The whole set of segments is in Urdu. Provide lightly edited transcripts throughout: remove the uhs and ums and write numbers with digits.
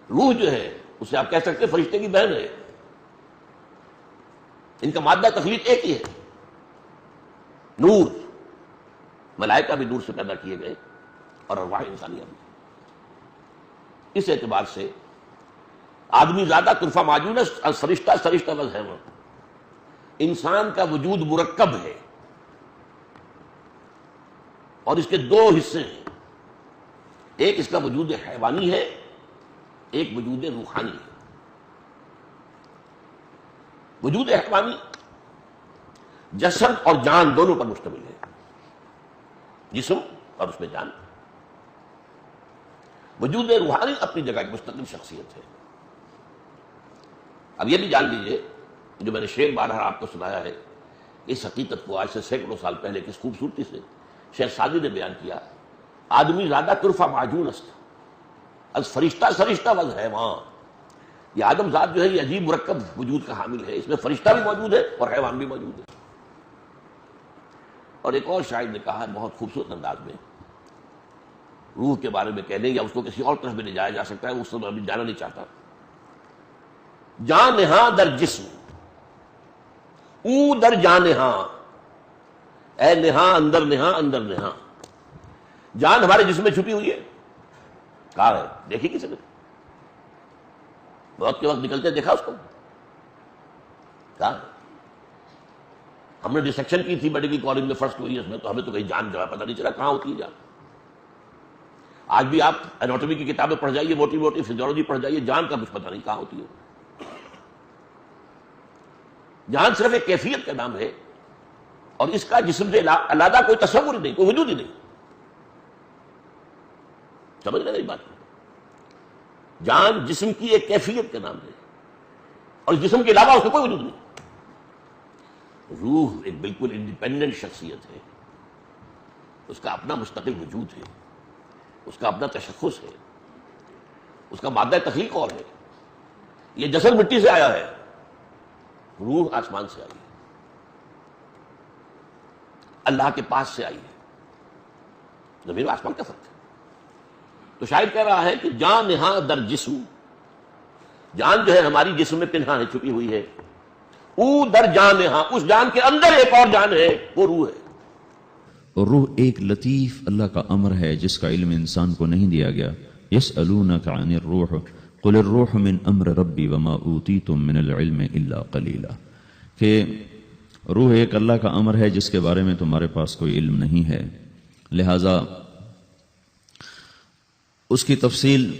روح جو ہے اسے آپ کہہ سکتے ہیں فرشتے کی بہن ہے. ان کا مادہ تخلیق ایک ہی ہے، نور. ملائکہ بھی نور سے پیدا کیے گئے اور ارواح انسانیہ بھی. اس اعتبار سے آدمی زیادہ طرفہ معجون ہے، فرشتہ فرشتہ بس ہے. وہ انسان کا وجود مرکب ہے اور اس کے دو حصے ہیں. ایک اس کا وجود حیوانی ہے، ایک وجود روحانی ہے. وجود حیوانی جسد اور جان دونوں پر مشتمل ہے، جسم اور اس میں جان. وجود روحانی اپنی جگہ کی مستقل شخصیت ہے. اب یہ بھی جان لیجئے، جو میں نے شعر بارہا آپ کو سنایا ہے، اس حقیقت کو آج سے سینکڑوں سال پہلے کس خوبصورتی سے شیخ سعدی نے بیان کیا. آدمی زیادہ طرفہ معجون است از فرشتہ سرشتہ وز حیوان. یہ آدم ذات جو ہے یہ عجیب مرکب وجود کا حامل ہے. اس میں فرشتہ بھی موجود ہے اور حیوان بھی موجود ہے. اور ایک اور شاعر نے کہا ہے بہت خوبصورت انداز میں، روح کے بارے میں کہنے یا اس کو کسی اور طرف بھی لے جایا جا سکتا ہے، اس سے میں ابھی جانا نہیں چاہتا. جان نہاں در جسم او در جان نہاں، اے نہاں اندر نہاں اندر نہاں. جان ہمارے جسم میں چھپی ہوئی ہے. کہاں ہے؟ دیکھی کسی نے؟ موت کے وقت نکلتے دیکھا اس کو؟ کہاں ہے؟ ہم نے ڈسیکشن کی تھی میڈیکل کالج میں فرسٹ ایئرس میں، تو ہمیں تو کہیں جان جو ہے پتہ نہیں چلا کہاں ہوتی ہے جان. آج بھی آپ اناٹومی کی کتابیں پڑھ جائیے، موٹی موٹی فزیولوجی پڑھ جائیے، جان کا کچھ پتہ نہیں کہاں ہوتی ہے. جان صرف ایک کیفیت کا نام ہے اور اس کا جسم سے علیحدہ کوئی تصور ہی نہیں، کوئی وجود ہی نہیں. سمجھ رہے ہیں بات؟ جان جسم کی ایک کیفیت کا نام ہے اور جسم کے علاوہ اس کا کوئی وجود نہیں. روح ایک بالکل انڈیپینڈنٹ شخصیت ہے. اس کا اپنا مستقل وجود ہے، اس کا اپنا تشخص ہے، اس کا مادہ تخلیق اور ہے. یہ جسد مٹی سے آیا ہے، روح آسمان سے آئی ہے، اللہ کے پاس سے آئی ہے. زمین و آسمان کا فرق ہے. تو شاعر کہہ رہا ہے کہ جان نہاں در جسم، جان جو ہے ہماری جسم میں پنہاں ہے، چھپی ہوئی ہے. او در جان نہاں، اس جان کے اندر ایک اور جان ہے، وہ روح ہے. اور روح ایک لطیف اللہ کا امر ہے جس کا علم انسان کو نہیں دیا گیا. یسألونک عن الروح قل الروح من امر ربی وما اوتیتم من العلم الا قلیلا. کہ روح ایک اللہ کا امر ہے جس کے بارے میں تمہارے پاس کوئی علم نہیں ہے، لہذا اس کی تفصیل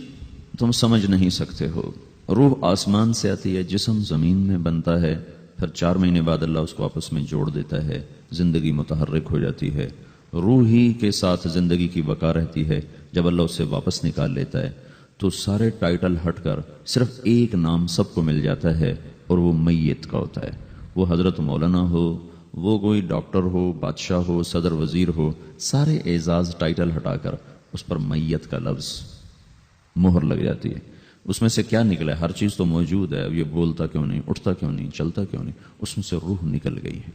تم سمجھ نہیں سکتے ہو. روح آسمان سے آتی ہے، جسم زمین میں بنتا ہے، پھر 4 مہینے بعد اللہ اس کو آپس میں جوڑ دیتا ہے، زندگی متحرک ہو جاتی ہے. روح ہی کے ساتھ زندگی کی بقا رہتی ہے. جب اللہ اسے واپس نکال لیتا ہے تو سارے ٹائٹل ہٹ کر صرف ایک نام سب کو مل جاتا ہے اور وہ میت کا ہوتا ہے. وہ حضرت مولانا ہو، وہ کوئی ڈاکٹر ہو، بادشاہ ہو، صدر وزیر ہو، سارے اعزاز ٹائٹل ہٹا کر اس پر میت کا لفظ مہر لگ جاتی ہے. اس میں سے کیا نکلا ہے؟ ہر چیز تو موجود ہے، اب یہ بولتا کیوں نہیں، اٹھتا کیوں نہیں، چلتا کیوں نہیں؟ اس میں سے روح نکل گئی ہے.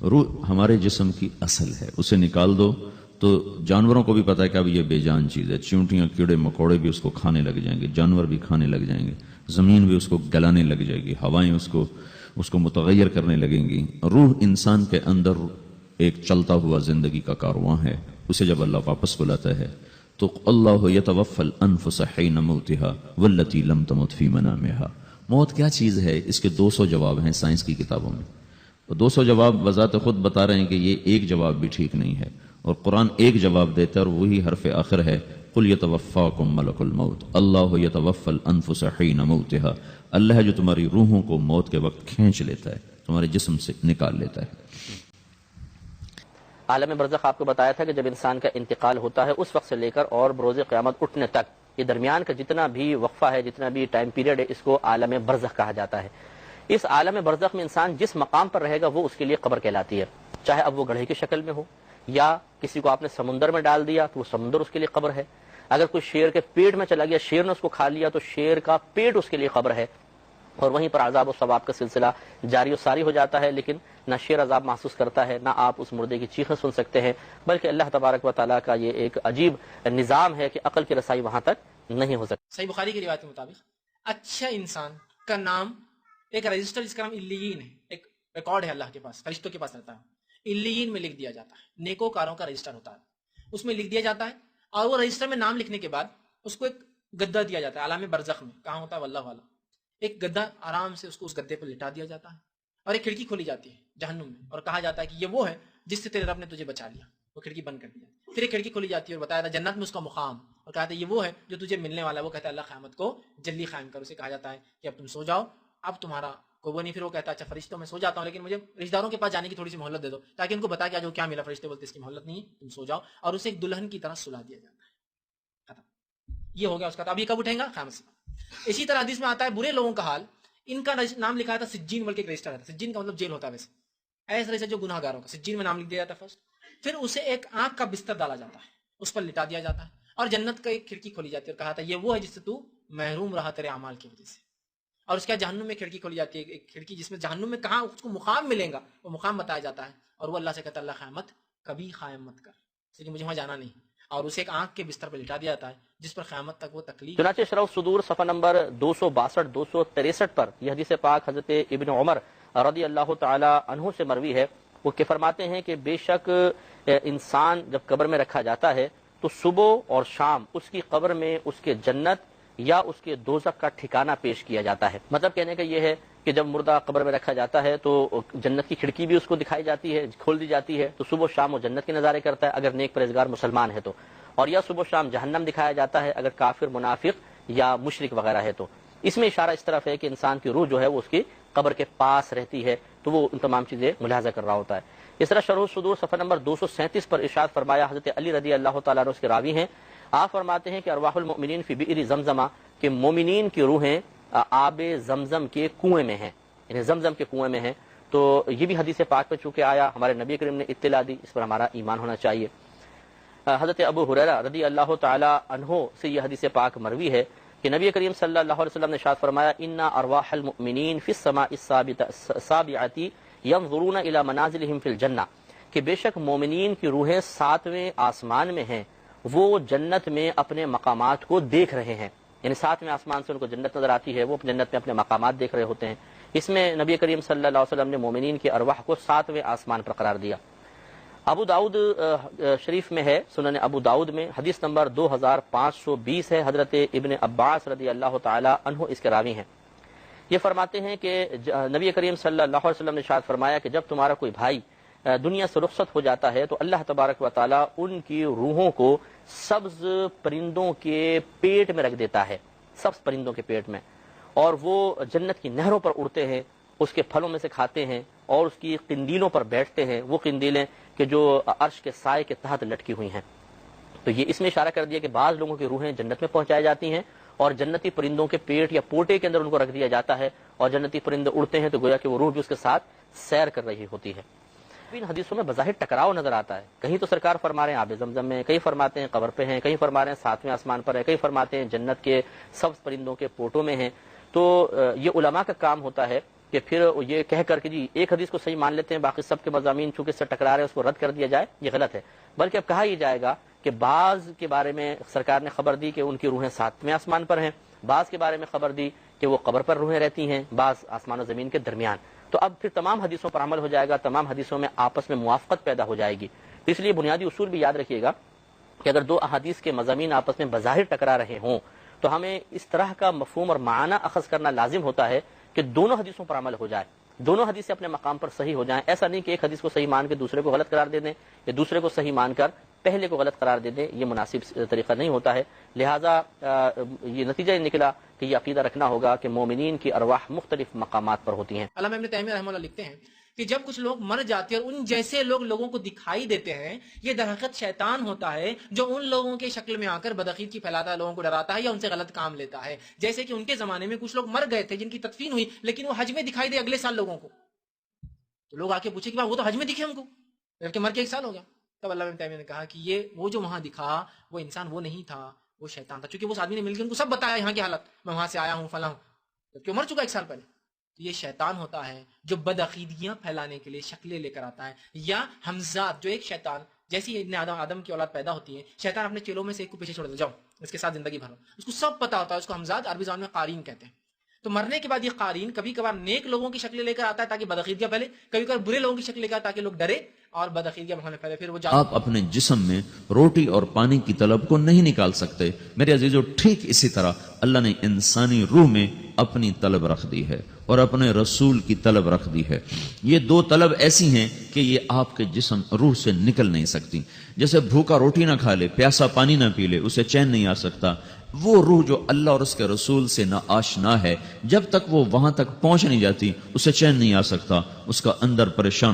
روح ہمارے جسم کی اصل ہے. اسے نکال دو تو جانوروں کو بھی پتا ہے کہ اب یہ بے جان چیز ہے. چیونٹیاں، کیڑے مکوڑے بھی اس کو کھانے لگ جائیں گے، جانور بھی کھانے لگ جائیں گے، زمین بھی اس کو گلانے لگ جائے گی، ہوائیں اس کو متغیر کرنے لگیں گی. روح انسان کے اندر ایک چلتا ہوا زندگی کا کارواں ہے. اسے جب اللہ واپس بلاتا ہے تو اللہ یتوفی الانفس حین موتها والتی لم تمت فی منامها. موت کیا چیز ہے؟ اس کے 200 جواب ہیں سائنس کی کتابوں میں. 200 جواب بذات خود بتا رہے ہیں کہ یہ ایک جواب بھی ٹھیک نہیں ہے، اور قرآن ایک جواب دیتا ہے اور وہی حرف آخر ہے قل یتوفاکم ملک الموت اللہ یتوفی الانفس حین موتها. اللہ ہے جو تمہاری روحوں کو موت کے وقت کھینچ لیتا ہے، تمہارے جسم سے نکال لیتا ہے. عالم برزخ آپ کو بتایا تھا کہ جب انسان کا انتقال ہوتا ہے اس وقت سے لے کر اور بروز قیامت اٹھنے تک یہ درمیان کا جتنا بھی وقفہ ہے، جتنا بھی ٹائم پیریڈ ہے، اس کو عالم برزخ کہا جاتا ہے. اس عالم برزخ میں انسان جس مقام پر رہے گا وہ اس کے لیے قبر کہلاتی ہے. چاہے اب وہ گڑھے کی شکل میں ہو یا کسی کو آپ نے سمندر میں ڈال دیا تو وہ سمندر اس کے لیے قبر ہے. اگر کوئی شیر کے پیٹ میں چلا گیا، شیر نے اس کو کھا لیا تو شیر کا پیٹ اس کے لیے قبر ہے. اور وہیں پر عذاب و ثواب کا سلسلہ جاری و ساری ہو جاتا ہے. لیکن نہ شیر عذاب محسوس کرتا ہے، نہ آپ اس مردے کی چیخیں سن سکتے ہیں، بلکہ اللہ تبارک و تعالیٰ کا یہ ایک عجیب نظام ہے کہ عقل کی رسائی وہاں تک نہیں ہو سکتا۔ صحیح بخاری کی روایت کے مطابق اچھا انسان کا نام ایک رجسٹر جس کا نام علیین ہے، ایک ریکارڈ ہے اللہ کے پاس، فرشتوں کے پاس رہتا ہے، علیین میں لکھ دیا جاتا ہے، نیکوکاروں کا رجسٹر ہوتا ہے، اس میں لکھ دیا جاتا ہے، اور وہ رجسٹر میں نام لکھنے کے بعد اس کو ایک گدا دیا جاتا ہے عالم برزخ میں، کہاں ہوتا ہے واللہ والا، ایک گدا آرام سے اس کو اس گدے پر لٹا دیا جاتا ہے، اور ایک کھڑکی کھولی جاتی ہے جہنم میں، اور کہا جاتا ہے کہ یہ وہ ہے جس سے تیرے رب نے تجھے بچا لیا، وہ کھڑکی بند کر دیا، پھر ایک کھڑکی کھولی جاتی ہے اور بتایا جاتا ہے جنت میں اس کا مقام، اور کہا جاتا ہے یہ وہ ہے جو تجھے ملنے والا ہے، وہ کہتا ہے اللہ قیامت کو جلدی قائم کر، اسے کہا جاتا ہے کہ اب تم سو جاؤ، اب تمہارا کوئی وہ نہیں، پھر وہ کہتا ہے اچھا فرشتوں میں سو جاتا ہوں لیکن مجھے رشتہ داروں کے پاس جانے کی تھوڑی سی مہلت دے دو تاکہ ان کو بتا کہ آج وہ کیا ملا، فرشتے بولتے اس کی مہلت نہیں ہے، تم سو جاؤ، اور اسے ایک دلہن کی طرح سلا دیا جاتا ہے، ختم، یہ ہو گیا اس کا، اب یہ کب اٹھیں گا؟ قیامت سے۔ اسی طرح حدیث میں آتا ہے برے لوگوں کا حال، ان کا نام لکھا تھا سجین بلکہ ایک رجسٹر ہے، سجین کا مطلب جیل ہوتا ہے، ویسے ایسا رجسٹر جو گناہ گاروں کا، سجین میں نام لکھ دیا جاتا ہے فرسٹ، پھر اسے ایک آنکھ کا بستر ڈالا جاتا ہے، اس پر لٹا دیا جاتا ہے، اور جنت کا ایک کھڑکی کھولی جاتی ہے، اور کہا تھا یہ وہ ہے جس سے تو محروم رہا تیرے اعمال کی وجہ سے، اور اس کے جہنم میں کھڑکی کھولی جاتی ہے، ایک کھڑکی جس میں جہنم میں کہاں اس کو مقام ملے گا، وہ مقام بتایا جاتا ہے، اور وہ اللہ سے کہتا ہے اللہ قیامت کبھی قائم مت کر، اس لیے مجھے وہاں جانا نہیں، اور اسے ایک آنکھ کے بستر پر لٹا دیا جاتا ہے جس پر قیامت تک وہ تکلیف۔ چنانچہ شرح الصدور صفحہ نمبر 262 263 پر یہ حدیث پاک حضرت ابن عمر رضی اللہ تعالی عنہ سے مروی ہے، وہ کہ فرماتے ہیں کہ بے شک انسان جب قبر میں رکھا جاتا ہے تو صبح اور شام اس کی قبر میں اس کے جنت یا اس کے دوزخ کا ٹھکانہ پیش کیا جاتا ہے۔ مطلب کہنے کا یہ ہے کہ جب مردہ قبر میں رکھا جاتا ہے تو جنت کی کھڑکی بھی اس کو دکھائی جاتی ہے، کھول دی جاتی ہے، تو صبح و شام وہ جنت کے نظارے کرتا ہے اگر نیک پرہیزگار مسلمان ہے تو، اور یا صبح و شام جہنم دکھایا جاتا ہے اگر کافر منافق یا مشرک وغیرہ ہے تو۔ اس میں اشارہ اس طرف ہے کہ انسان کی روح جو ہے وہ اس کی قبر کے پاس رہتی ہے، تو وہ ان تمام چیزیں ملاحظہ کر رہا ہوتا ہے۔ اس طرح شرح الصدور صفحہ نمبر 237 پر ارشاد فرمایا، حضرت علی رضی اللہ تعالیٰ عنہ اس کے راوی ہیں، آپ فرماتے ہیں کہ ارواح المؤمنین فی بئر زمزمہ، کہ مومنین کی روحیں آب زمزم کے کنویں میں ہیں، یعنی زمزم کے کنویں میں ہیں، تو یہ بھی حدیث پاک میں چونکہ آیا، ہمارے نبی کریم نے اطلاع دی، اس پر ہمارا ایمان ہونا چاہیے۔ حضرت ابو ہریرہ رضی اللہ تعالی عنہ سے یہ حدیث پاک مروی ہے کہ نبی کریم صلی اللہ علیہ وسلم نے ارشاد فرمایا ان ارواح المؤمنین فی السماء السابعۃ ينظرون الی منازلہم فی الجنہ، کہ بے شک مومنین کی روحیں 7ویں آسمان میں ہیں، وہ جنت میں اپنے مقامات کو دیکھ رہے ہیں، یعنی 7ویں آسمان سے ان کو جنت نظر آتی ہے، وہ جنت میں اپنے مقامات دیکھ رہے ہوتے ہیں۔ اس میں نبی کریم صلی اللہ علیہ وسلم نے مومنین کی ارواح کو 7ویں آسمان پر قرار دیا۔ ابو داؤد شریف میں ہے، سنن ابو داؤد میں حدیث نمبر 2520 ہے، حضرت ابن عباس رضی اللہ تعالی عنہ اس کے راوی ہیں، یہ فرماتے ہیں کہ نبی کریم صلی اللہ علیہ وسلم نے ارشاد فرمایا کہ جب تمہارا کوئی بھائی دنیا سے رخصت ہو جاتا ہے تو اللہ تبارک و تعالی ان کی روحوں کو سبز پرندوں کے پیٹ میں رکھ دیتا ہے، سبز پرندوں کے پیٹ میں، اور وہ جنت کی نہروں پر اڑتے ہیں، اس کے پھلوں میں سے کھاتے ہیں، اور اس کی قندیلوں پر بیٹھتے ہیں، وہ قندیلیں کہ جو عرش کے سائے کے تحت لٹکی ہوئی ہیں۔ تو یہ اس میں اشارہ کر دیا کہ بعض لوگوں کی روحیں جنت میں پہنچائی جاتی ہیں اور جنتی پرندوں کے پیٹ یا پوٹے کے اندر ان کو رکھ دیا جاتا ہے، اور جنتی پرندے اڑتے ہیں تو گویا کہ وہ روح بھی اس کے ساتھ سیر کر رہی ہوتی ہے۔ ان حدیثوں میں بظاہر ٹکراؤ نظر آتا ہے، کہیں تو سرکار فرما رہے ہیں آب زمزم میں، کہیں فرماتے ہیں قبر پہ ہیں، کہیں فرما رہے ہیں 7ویں آسمان پر ہے، کہیں فرماتے ہیں جنت کے سبز پرندوں کے پوٹوں میں ہیں۔ تو یہ علماء کا کام ہوتا ہے کہ پھر یہ کہہ کر کے جی ایک حدیث کو صحیح مان لیتے ہیں، باقی سب کے مضامین چونکہ اس سے ٹکرا رہے ہیں اس کو رد کر دیا جائے، یہ غلط ہے، بلکہ اب کہا یہ جائے گا کہ بعض کے بارے میں سرکار نے خبر دی کہ ان کی روحیں 7ویں آسمان پر ہیں، بعض کے بارے میں خبر دی کہ وہ قبر پر روحیں رہتی ہیں، بعض آسمان و زمین کے درمیان۔ تو اب پھر تمام حدیثوں پر عمل ہو جائے گا، تمام حدیثوں میں آپس میں موافقت پیدا ہو جائے گی۔ اس لیے بنیادی اصول بھی یاد رکھیے گا کہ اگر دو احادیث کے مضامین آپس میں بظاہر ٹکرا رہے ہوں تو ہمیں اس طرح کا مفہوم اور معنی اخذ کرنا لازم ہوتا ہے کہ دونوں حدیثوں پر عمل ہو جائے، دونوں حدیثیں اپنے مقام پر صحیح ہو جائیں، ایسا نہیں کہ ایک حدیث کو صحیح مان کے دوسرے کو غلط قرار دے دیں یا دوسرے کو صحیح مان کر پہلے کو غلط قرار دے دیں، یہ مناسب طریقہ نہیں ہوتا ہے۔ لہٰذا یہ نتیجہ نکلا کہ یہ عقیدہ رکھنا ہوگا کہ مومنین کی ارواح مختلف مقامات پر ہوتی ہیں۔ علامہ ابن تیمیہ رحمہ اللہ لکھتے ہیں کہ جب کچھ لوگ مر جاتے ہیں اور ان جیسے لوگ لوگوں کو دکھائی دیتے ہیں، یہ در حقیقت شیطان ہوتا ہے جو ان لوگوں کے شکل میں آ کر بدعقیدگی پھیلاتا ہے، لوگوں کو ڈراتا ہے یا ان سے غلط کام لیتا ہے۔ جیسے کہ ان کے زمانے میں کچھ لوگ مر گئے تھے جن کی تدفین ہوئی، لیکن وہ حج میں دکھائی دے اگلے سال لوگوں کو، تو لوگ آ کے پوچھے کہ وہ تو حج میں دکھے ہم کو، جبکہ مر کے 1 سال ہو گیا۔ تب علامہ ابن تیمیہ نے کہا کہ یہ وہ جو وہاں دکھا وہ انسان وہ نہیں تھا، وہ شیطان تھا، چونکہ وہ آدمی نے مل کے ان کو سب بتایا یہاں کی حالت، میں وہاں سے آیا ہوں فلاں، جبکہ وہ مر چکا 1 سال پہلے۔ تو یہ شیطان ہوتا ہے جو بدعقیدگیاں پھیلانے کے لیے شکلیں لے کر آتا ہے، یا حمزات جو ایک شیطان جیسی ابن آدم کی اولاد پیدا ہوتی ہے، شیطان اپنے چیلوں میں سے ایک کو پیچھے چھوڑ دیتا، جاؤ اس کے ساتھ زندگی بھرو، اس کو سب پتا ہوتا ہے، اس کو ہمزاد عربی زبان میں قارین کہتے ہیں. تو مرنے کے بعد یہ قارین کبھی کبھار نیک لوگوں کی شکل لے کر آتا ہے تاکہ بدعقیدگیاں پھیلے، کبھی کبھار برے لوگوں کی شکل لے کر تاکہ لوگ ڈرے اور بدعقیدگیاں ماحول میں پھیلے. پھر وہ آپ اپنے جسم میں روٹی اور پانی کی طلب کو نہیں نکال سکتے. میرے عزیزو، ٹھیک اسی طرح اللہ نے انسانی روح میں اپنی طلب رکھ دی ہے اور اپنے رسول کی طلب رکھ دی ہے. یہ دو طلب ایسی ہیں کہ یہ آپ کے جسم روح سے نکل نہیں سکتی. جیسے بھوکا روٹی نہ کھا لے، پیاسا پانی نہ پی لے، اسے چین نہیں آ سکتا. وہ روح جو اللہ اور اس کے رسول سے نہ آشنا ہے، جب تک وہ وہاں تک پہنچ نہیں جاتی اسے چین نہیں آ سکتا، اس کا اندر پریشان